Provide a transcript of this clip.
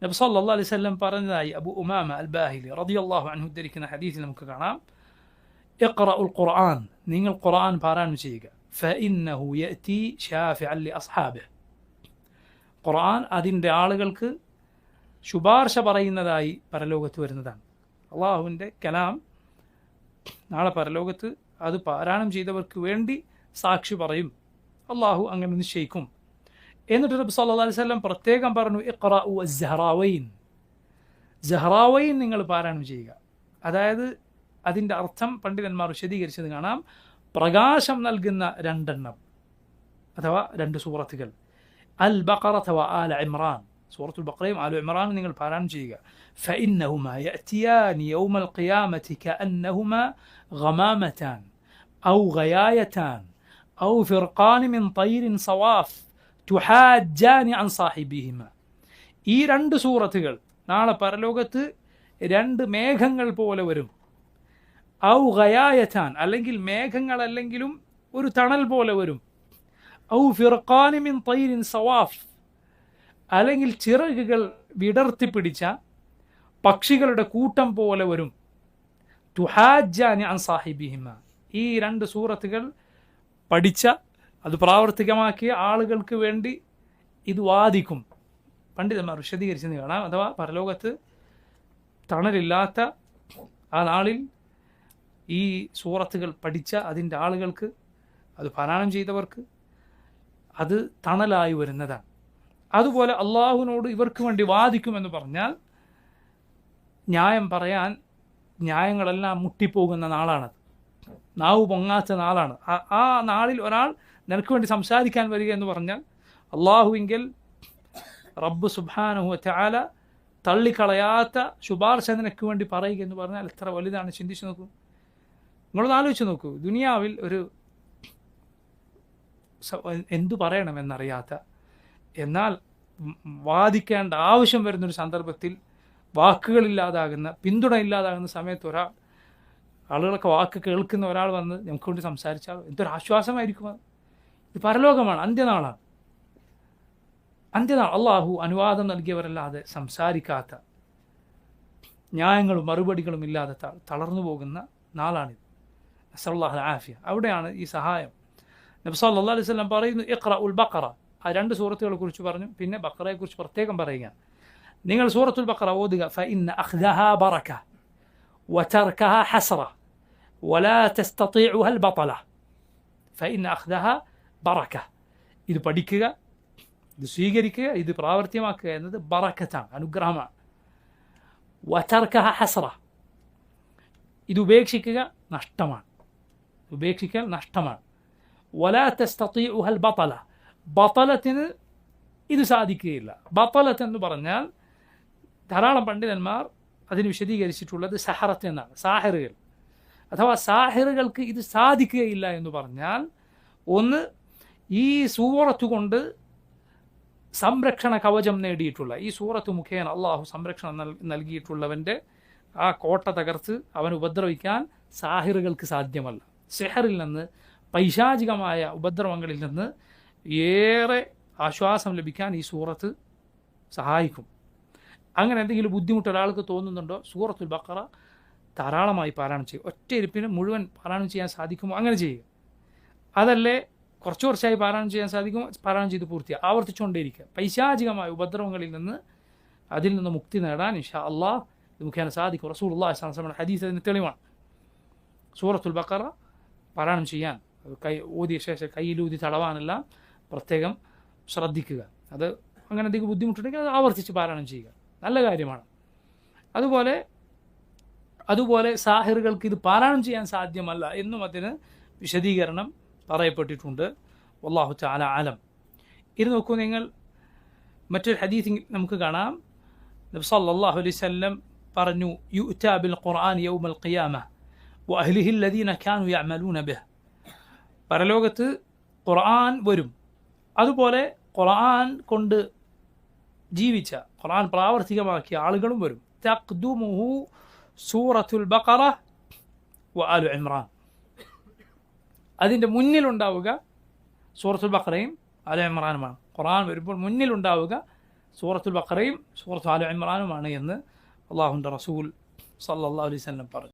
നബി സല്ലല്ലാഹു അലൈഹി വസല്ലം പറഞ്ഞതായി അബൂ ഉമാമ അൽ ബാഹിലി റളിയല്ലാഹു അൻഹു ഉദ്ധരിക്കുന്ന ഹദീസിൽ നമുക്ക് കാണാം, ഇഖ്റഉൽ ഖുർആൻ, നിങ്ങൾ ഖുർആൻ പാരായണം ചെയ്യുക, ഫഇന്നഹു യഅതി ശാഫിഅൻ ലി അസ്ഹാബിഹി, ഖുർആൻ അതിൻ്റെ ആളുകൾക്ക് ശുപാർശ പറയുന്നതായി പരലോകത്ത് വരുന്നതാണ്. അള്ളാഹുവിൻ്റെ കലാം നാളെ പരലോകത്ത് അത് പാരായണം ചെയ്തവർക്ക് വേണ്ടി സാക്ഷി പറയും, അള്ളാഹു അങ്ങനെ നിശ്ചയിക്കും. എന്നിട്ട് നബി സല്ലല്ലാഹു അലൈഹി വസല്ലം പ്രത്യേകം പറഞ്ഞു, ഇഖ്റഉ അസ്സഹറാവൈൻ, സഹറാവൈൻ നിങ്ങൾ പാരായണം ചെയ്യുക. അതായത് അതിൻ്റെ അർത്ഥം പണ്ഡിതന്മാർ വിശദീകരിച്ചത് കാണാം, പ്രകാശം നൽകുന്ന രണ്ടെണ്ണം അഥവാ രണ്ട് സൂറത്തുകൾ, അൽ ബഖറ അഥവാ ആല ഇമ്രാൻ, സൂറത്തുൽ ബഖറയും ആലു ഇമ്രാനും നിങ്ങൾ പാരായണം ചെയ്യുക. ഫഇന്നഹുമാ യഅതിയാനി യൗമൽ ഖിയാമത്തി കഅന്നഹുമാ ഗമാമതാൻ ഔ ഗയായതാൻ ഔ ഫിർഖാൻ മിൻ തൈരിൻ സവാഫ് തുഹാജ്ജാനി അൻ സാഹിബിഹിമ. ഈ രണ്ട് സൂറത്തുകൾ നാളെ പരലോകത്ത് രണ്ട് മേഘങ്ങൾ പോലെ വരും. ഔ ഗയായതാൻ, അല്ലെങ്കിൽ മേഘങ്ങളല്ലെങ്കിലും ഒരു തണൽ പോലെ വരും. ഔ ഫിർഖാൻ മിൻ തൈരിൻ സവാഫ്, അല്ലെങ്കിൽ ചിറകുകൾ വിടർത്തിപ്പിടിച്ച പക്ഷികളുടെ കൂട്ടം പോലെ വരും. തുഹാജ്ജാനി അൻ സാഹിബിഹിമ, ഈ രണ്ട് സൂറത്തുകൾ പഠിച്ച അത് പ്രാവർത്തികമാക്കിയ ആളുകൾക്ക് വേണ്ടി ഇത് വാദിക്കും. പണ്ഡിതന്മാർ വിശദീകരിച്ചെന്ന് കാണാം. അഥവാ പരലോകത്ത് തണലില്ലാത്ത ആ നാളിൽ ഈ സൂറത്തുകൾ പഠിച്ച അതിൻ്റെ ആളുകൾക്ക്, അത് പാരായണം ചെയ്തവർക്ക് അത് തണലായി വരുന്നതാണ്. അതുപോലെ അള്ളാഹുവിനോട് ഇവർക്ക് വേണ്ടി വാദിക്കുമെന്ന് പറഞ്ഞാൽ ന്യായം പറയാൻ ന്യായങ്ങളെല്ലാം മുട്ടിപ്പോകുന്ന നാളാണത്. നാവ് പൊങ്ങാത്ത നാളാണ്. ആ നാളിൽ ഒരാൾ നിനക്ക് വേണ്ടി സംസാരിക്കാൻ വരിക എന്ന് പറഞ്ഞാൽ അള്ളാഹുവിങ്കിൽ റബ്ബ് സുബ്ഹാനഹു വ തആല തള്ളിക്കളയാത്ത ശുപാർശ നിനക്ക് വേണ്ടി പറയുക എന്ന് പറഞ്ഞാൽ എത്ര വലുതാണ്. ചിന്തിച്ചു നോക്കൂ, നിങ്ങളൊന്ന് ആലോചിച്ച് നോക്കൂ. ദുനിയാവിൽ ഒരു എന്തു പറയണമെന്നറിയാത്ത, എന്നാൽ വാദിക്കേണ്ട ആവശ്യം വരുന്നൊരു സന്ദർഭത്തിൽ വാക്കുകളില്ലാതാകുന്ന, പിന്തുണ ഇല്ലാതാകുന്ന സമയത്ത് ആളുകളൊക്കെ വാക്ക് കേൾക്കുന്ന ഒരാൾ വന്ന് നമുക്ക് വേണ്ടി സംസാരിച്ചാൽ എന്തൊരാശ്വാസമായിരിക്കും അത്. ഇത് പരലോകമാണ്, അന്ത്യനാളാണ്. അന്ത്യനാൾ അള്ളാഹു അനുവാദം നൽകിയവരല്ലാതെ സംസാരിക്കാത്ത, ന്യായങ്ങളും മറുപടികളും ഇല്ലാതെ തളർന്നു പോകുന്ന നാളാണിത്. നസ്അലുല്ലാഹൽ ആഫിയ. അവിടെയാണ് ഈ സഹായം. നബി സല്ലല്ലാഹു അലൈഹി വസല്ലം പറയുന്നു, ഇഖ്റഉൽ ബഖറ, ആ രണ്ട് സൂറത്തുകളെ കുറിച്ച് പറഞ്ഞു. പിന്നെ ബഖറയെക്കുറിച്ച് പ്രത്യേകം പറയുക, നിങ്ങൾ സൂറത്തുൽ ബഖറ ഓതുക. ഫഇന്ന അഖ്ദഹ ബറക വതർകഹ ഹസ്റ വലാ തസ്തതിഉഹ അൽ ബതല. ഫഇന്ന അഖ്ദഹ ബറക, ഇത് പഠിക്കുക, ഇത് സ്വീകരിക്കുക, ഇത് പ്രാവർത്തികമാക്കുക എന്നത് ബറക്കത്താണ്, അനുഗ്രഹമാണ്. വതർകഹ ഹസ്റ, ഇത് ഉപേക്ഷിക്കുക നഷ്ടമാണ്, ഉപേക്ഷിക്കൽ നഷ്ടമാണ്. വലാ തസ്തതിഉഹ അൽ ബതല, ബതലത്തിന് ഇത് സാധിക്കുകയില്ല. ബതലത്ത് എന്ന് പറഞ്ഞാൽ ധാരാളം പണ്ഡിതന്മാർ അതിന് വിശദീകരിച്ചിട്ടുള്ളത് സഹറത്ത് എന്നാണ്, സാഹിറുകൾ. അഥവാ സാഹിറുകൾക്ക് ഇത് സാധിക്കുകയില്ല എന്ന് പറഞ്ഞാൽ, ഒന്ന്, ഈ സൂറത്ത് കൊണ്ട് സംരക്ഷണ കവചം നേടിയിട്ടുള്ള, ഈ സൂറത്ത് മുഖേന അള്ളാഹു സംരക്ഷണം നൽകിയിട്ടുള്ളവൻ്റെ ആ കോട്ട തകർത്ത് അവൻ ഉപദ്രവിക്കാൻ സാഹിറുകൾക്ക് സാധ്യമല്ല. സെഹറിൽ നിന്ന്, പൈശാചികമായ ഉപദ്രവങ്ങളിൽ നിന്ന് ഏറെ ആശ്വാസം ലഭിക്കാൻ ഈ സൂറത്ത് സഹായിക്കും. അങ്ങനെ എന്തെങ്കിലും ബുദ്ധിമുട്ട് ഒരാൾക്ക് തോന്നുന്നുണ്ടോ, സൂറത്തുൽ ബഖറ ധാരാളമായി പാരായണം ചെയ്യും. ഒറ്റ ഇരിപ്പിന് മുഴുവൻ പാരായണം ചെയ്യാൻ സാധിക്കുമോ അങ്ങനെ ചെയ്യുക. അതല്ലേ കുറച്ച് കുറച്ചായി പാരായണം ചെയ്യാൻ സാധിക്കുമോ പാരായണം ചെയ്ത് പൂർത്തിയാക്കുക, ആവർത്തിച്ചുകൊണ്ടേയിരിക്കുക. പൈശാചികമായ ഉപദ്രവങ്ങളിൽ നിന്ന് അതിൽ നിന്ന് മുക്തി നേടാൻ ഇൻഷാ അള്ളാഹ് ഇത് മുഖേന സാധിക്കും. റസൂലുള്ളാഹി സ്വല്ലല്ലാഹു അലൈഹി വസല്ലം ഹദീസ് അതിന് തെളിവാണ്. സൂറത്തുൽ ബഖറ പാരായണം ചെയ്യാൻ, ഓതിയ ശേഷം കയ്യിലൂതി തടവാനെല്ലാം പ്രത്യേകം ശ്രദ്ധിക്കുക. അത് അങ്ങനെ എന്തെങ്കിലും ബുദ്ധിമുട്ടുണ്ടെങ്കിൽ അത് ആവർത്തിച്ച് പാരായണം ചെയ്യുക, നല്ല കാര്യമാണ്. അതുപോലെ സാഹിറുകൾക്ക് ഇത് പാരായണം ചെയ്യാൻ സാധ്യമല്ല എന്നും അതിന് വിശദീകരണം പറയപ്പെട്ടിട്ടുണ്ട്. വല്ലാഹു തആല ആലം. ഇത് നോക്കൂ നിങ്ങൾ, മറ്റൊരു ഹദീസിൽ നമുക്ക് കാണാം, നബി സല്ലല്ലാഹു അലൈഹി വസല്ലം പറഞ്ഞു, യുഅ്താ ബിൽ ഖുർആൻ യൗമൽ ഖിയാമ വഅഹ്ലിഹി അല്ലദീന കാനൂ യഅമലൂന ബിഹി. പരലോകത്ത് ഖുർആൻ വരും, അതുപോലെ ഖുർആൻ കൊണ്ട് ജീവിച്ച, ഖുർആൻ പ്രാവർത്തികമാക്കിയ ആളുകളും വരും. തഖ്ദുമുഹു സൂറത്തുൽ ബഖറ വ ആലു ഇമ്രാൻ, അതിൻ്റെ മുന്നിലുണ്ടാവുക സൂറത്തുൽ ബഖറയും ആലു ഇമ്രാനുമാണ്. ഖുർആൻ വരുമ്പോൾ മുന്നിലുണ്ടാവുക സൂറത്തുൽ ബഖറയും സൂറത്തു ആല ഇമ്രാനുമാണ് എന്ന് അള്ളാഹുവിൻ്റെ റസൂൽ സല്ലല്ലാഹു അലൈഹി വസല്ലം പറഞ്ഞു.